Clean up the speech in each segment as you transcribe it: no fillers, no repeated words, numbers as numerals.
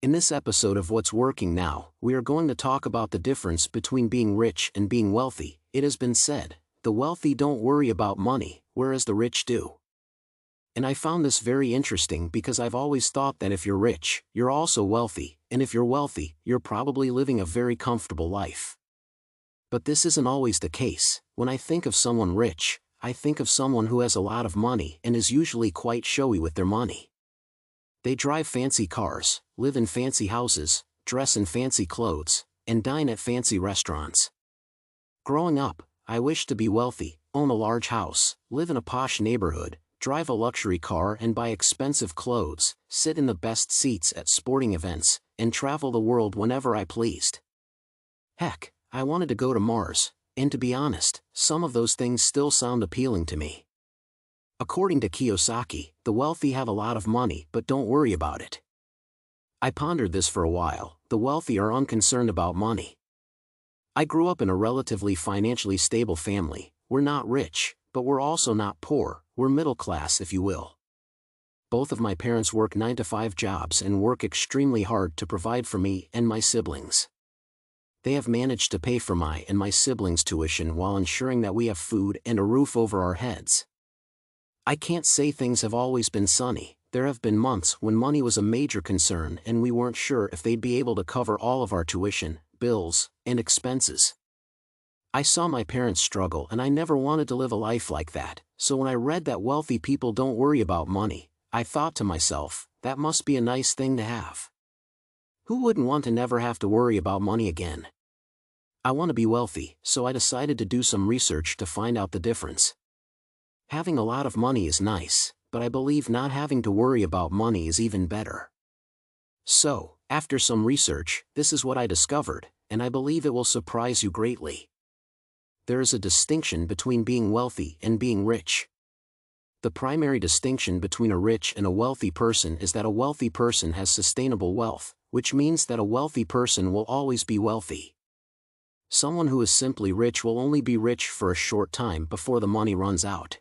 In this episode of What's Working Now, we are going to talk about the difference between being rich and being wealthy. It has been said, the wealthy don't worry about money, whereas the rich do. And I found this very interesting because I've always thought that if you're rich, you're also wealthy, and if you're wealthy, you're probably living a very comfortable life. But this isn't always the case. When I think of someone rich, I think of someone who has a lot of money and is usually quite showy with their money. They drive fancy cars, live in fancy houses, dress in fancy clothes, and dine at fancy restaurants. Growing up, I wished to be wealthy, own a large house, live in a posh neighborhood, drive a luxury car and buy expensive clothes, sit in the best seats at sporting events, and travel the world whenever I pleased. Heck, I wanted to go to Mars, and to be honest, some of those things still sound appealing to me. According to Kiyosaki, the wealthy have a lot of money but don't worry about it. I pondered this for a while. The wealthy are unconcerned about money. I grew up in a relatively financially stable family. We're not rich, but we're also not poor. We're middle class, if you will. Both of my parents work 9-to-5 jobs and work extremely hard to provide for me and my siblings. They have managed to pay for my and my siblings' tuition while ensuring that we have food and a roof over our heads. I can't say things have always been sunny. There have been months when money was a major concern and we weren't sure if they'd be able to cover all of our tuition, bills, and expenses. I saw my parents struggle and I never wanted to live a life like that, so when I read that wealthy people don't worry about money, I thought to myself, that must be a nice thing to have. Who wouldn't want to never have to worry about money again? I want to be wealthy, so I decided to do some research to find out the difference. Having a lot of money is nice, but I believe not having to worry about money is even better. So, after some research, this is what I discovered, and I believe it will surprise you greatly. There is a distinction between being wealthy and being rich. The primary distinction between a rich and a wealthy person is that a wealthy person has sustainable wealth, which means that a wealthy person will always be wealthy. Someone who is simply rich will only be rich for a short time before the money runs out.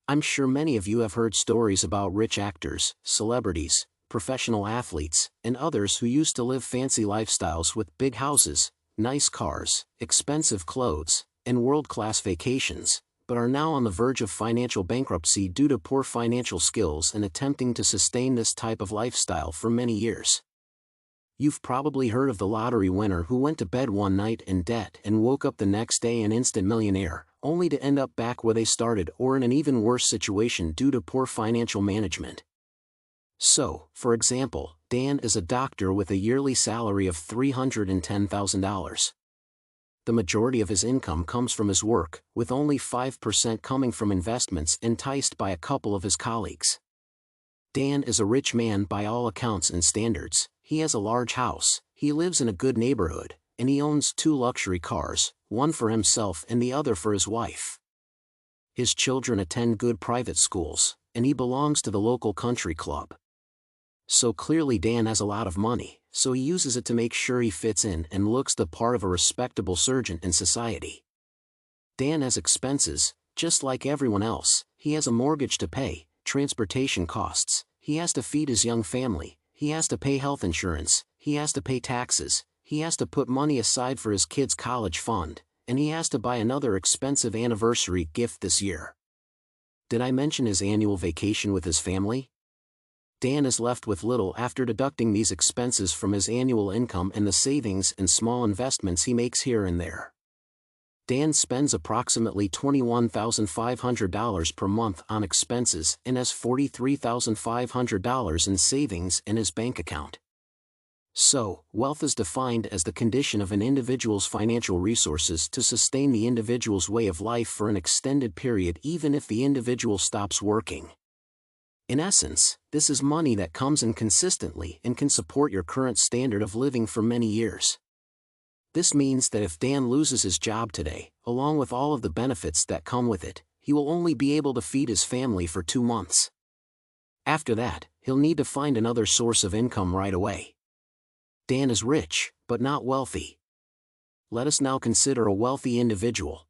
I'm sure many of you have heard stories about rich actors, celebrities, professional athletes, and others who used to live fancy lifestyles with big houses, nice cars, expensive clothes, and world-class vacations, but are now on the verge of financial bankruptcy due to poor financial skills and attempting to sustain this type of lifestyle for many years. You've probably heard of the lottery winner who went to bed one night in debt and woke up the next day an instant millionaire, only to end up back where they started or in an even worse situation due to poor financial management. So, for example, Dan is a doctor with a yearly salary of $310,000. The majority of his income comes from his work, with only 5% coming from investments enticed by a couple of his colleagues. Dan is a rich man by all accounts and standards. He has a large house, he lives in a good neighborhood, and he owns 2 luxury cars, one for himself and the other for his wife. His children attend good private schools, and he belongs to the local country club. So clearly Dan has a lot of money, so he uses it to make sure he fits in and looks the part of a respectable surgeon in society. Dan has expenses, just like everyone else. He has a mortgage to pay, transportation costs, he has to feed his young family, he has to pay health insurance, he has to pay taxes, he has to put money aside for his kids' college fund, and he has to buy another expensive anniversary gift this year. Did I mention his annual vacation with his family? Dan is left with little after deducting these expenses from his annual income and the savings and small investments he makes here and there. Dan spends approximately $21,500 per month on expenses and has $43,500 in savings in his bank account. So, wealth is defined as the condition of an individual's financial resources to sustain the individual's way of life for an extended period even if the individual stops working. In essence, this is money that comes in consistently and can support your current standard of living for many years. This means that if Dan loses his job today, along with all of the benefits that come with it, he will only be able to feed his family for 2 months. After that, he'll need to find another source of income right away. Dan is rich, but not wealthy. Let us now consider a wealthy individual.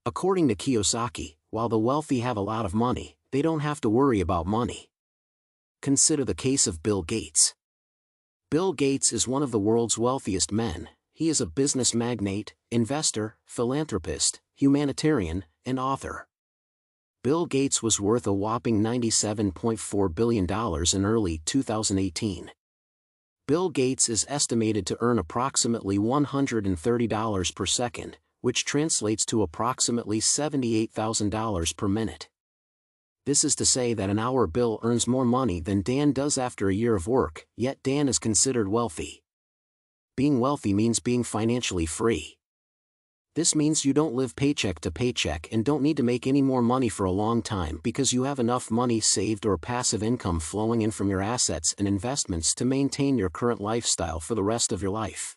According to Kiyosaki, while the wealthy have a lot of money, they don't have to worry about money. Consider the case of Bill Gates. Bill Gates is one of the world's wealthiest men. He is a business magnate, investor, philanthropist, humanitarian, and author. Bill Gates was worth a whopping $97.4 billion in early 2018. Bill Gates is estimated to earn approximately $130 per second, which translates to approximately $78,000 per minute. This is to say that an hour Bill earns more money than Dan does after a year of work, yet Dan is considered wealthy. Being wealthy means being financially free. This means you don't live paycheck to paycheck and don't need to make any more money for a long time because you have enough money saved or passive income flowing in from your assets and investments to maintain your current lifestyle for the rest of your life.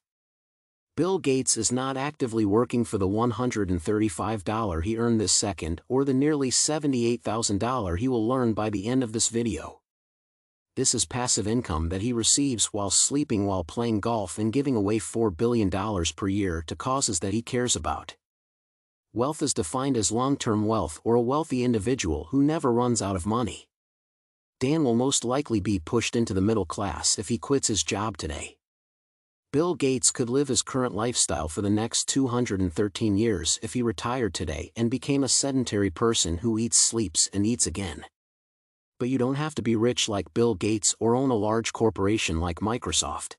Bill Gates is not actively working for the $135 he earned this second or the nearly $78,000 he will earn by the end of this video. This is passive income that he receives while sleeping, while playing golf, and giving away $4 billion per year to causes that he cares about. Wealth is defined as long-term wealth or a wealthy individual who never runs out of money. Dan will most likely be pushed into the middle class if he quits his job today. Bill Gates could live his current lifestyle for the next 213 years if he retired today and became a sedentary person who eats, sleeps, and eats again. But you don't have to be rich like Bill Gates or own a large corporation like Microsoft.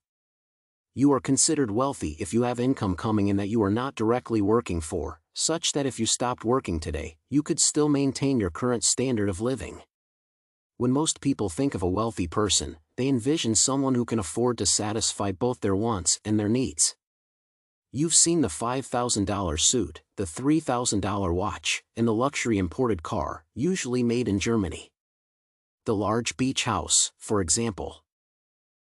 You are considered wealthy if you have income coming in that you are not directly working for, such that if you stopped working today, you could still maintain your current standard of living. When most people think of a wealthy person, they envision someone who can afford to satisfy both their wants and their needs. You've seen the $5,000 suit, the $3,000 watch, and the luxury imported car, usually made in Germany. The large beach house, for example.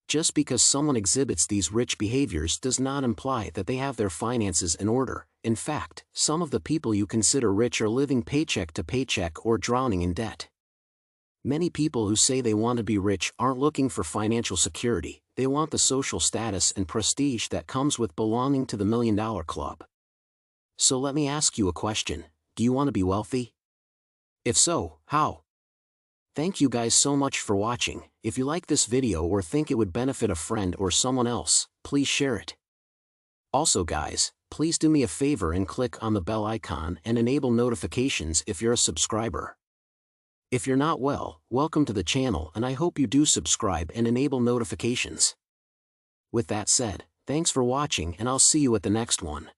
Just because someone exhibits these rich behaviors does not imply that they have their finances in order. In fact, some of the people you consider rich are living paycheck to paycheck or drowning in debt. Many people who say they want to be rich aren't looking for financial security, they want the social status and prestige that comes with belonging to the $1 Million Club. So let me ask you a question: do you want to be wealthy? If so, how? Thank you guys so much for watching. If you like this video or think it would benefit a friend or someone else, please share it. Also guys, please do me a favor and click on the bell icon and enable notifications if you're a subscriber. If you're not, well, welcome to the channel, and I hope you do subscribe and enable notifications. With that said, thanks for watching, and I'll see you at the next one.